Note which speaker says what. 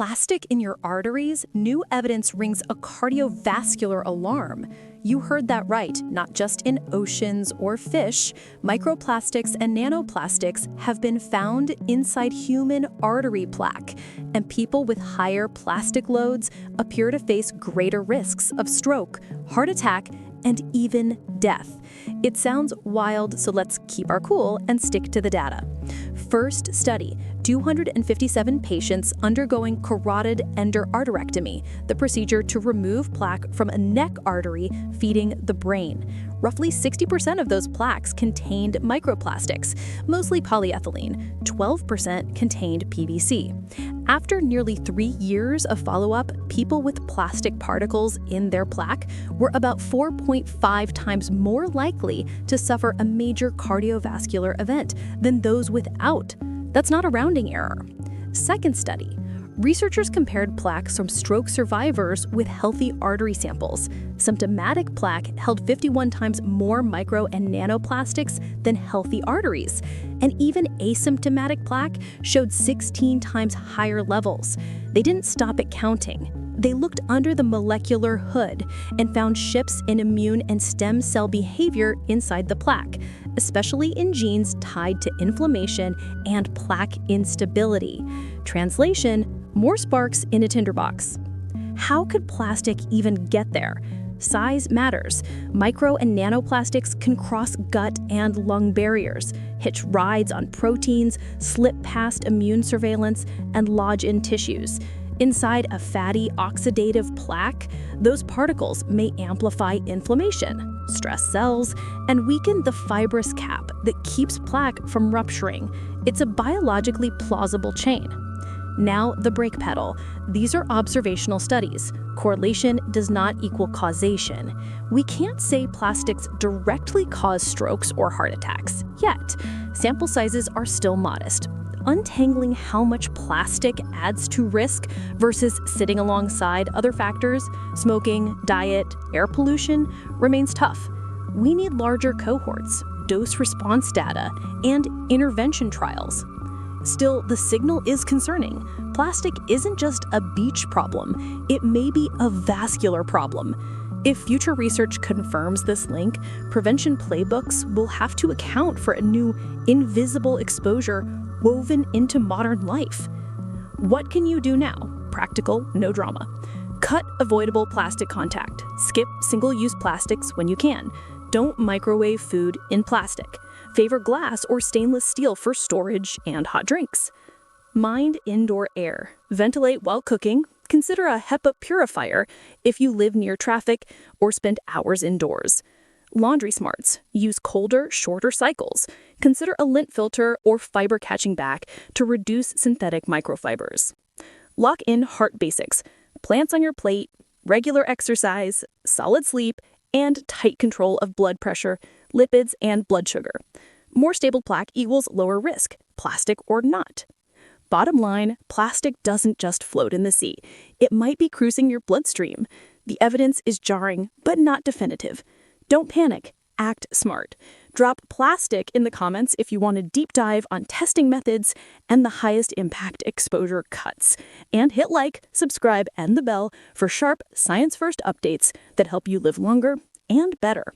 Speaker 1: Plastic in your arteries? New evidence rings a cardiovascular alarm. You heard that right, not just in oceans or fish. Microplastics and nanoplastics have been found inside human artery plaque, and people with higher plastic loads appear to face greater risks of stroke, heart attack, and even death. It sounds wild, so let's keep our cool and stick to the data. First study, 257 patients undergoing carotid endarterectomy, the procedure to remove plaque from a neck artery feeding the brain. Roughly 60% of those plaques contained microplastics, mostly polyethylene. 12% contained PVC. After nearly 3 years of follow-up, people with plastic particles in their plaque were about 4.5 times more likely to suffer a major cardiovascular event than those without. That's not a rounding error. Second study. Researchers compared plaques from stroke survivors with healthy artery samples. Symptomatic plaque held 51 times more micro and nanoplastics than healthy arteries. And even asymptomatic plaque showed 16 times higher levels. They didn't stop at counting. They looked under the molecular hood and found shifts in immune and stem cell behavior inside the plaque, especially in genes tied to inflammation and plaque instability. Translation: more sparks in a tinderbox. How could plastic even get there? Size matters. Micro and nanoplastics can cross gut and lung barriers, hitch rides on proteins, slip past immune surveillance, and lodge in tissues. Inside a fatty oxidative plaque, those particles may amplify inflammation, stress cells, and weaken the fibrous cap that keeps plaque from rupturing. It's a biologically plausible chain. Now, the brake pedal. These are observational studies. Correlation does not equal causation. We can't say plastics directly cause strokes or heart attacks yet. Sample sizes are still modest. Untangling how much plastic adds to risk versus sitting alongside other factors, smoking, diet, air pollution, remains tough. We need larger cohorts, dose response data, and intervention trials. Still, the signal is concerning. Plastic isn't just a beach problem, it may be a vascular problem. If future research confirms this link, prevention playbooks will have to account for a new invisible exposure woven into modern life. What can you do now? Practical, no drama. Cut avoidable plastic contact. Skip single-use plastics when you can. Don't microwave food in plastic. Favor glass or stainless steel for storage and hot drinks. Mind indoor air. Ventilate while cooking. Consider a HEPA purifier if you live near traffic or spend hours indoors. Laundry smarts. Use colder, shorter cycles. Consider a lint filter or fiber-catching back to reduce synthetic microfibers. Lock in heart basics. Plants on your plate, regular exercise, solid sleep, and tight control of blood pressure, lipids, and blood sugar. More stable plaque equals lower risk, plastic or not. Bottom line, plastic doesn't just float in the sea. It might be cruising your bloodstream. The evidence is jarring, but not definitive. Don't panic, act smart. Drop plastic in the comments if you want a deep dive on testing methods and the highest impact exposure cuts. And hit like, subscribe, and the bell for sharp, science-first updates that help you live longer and better.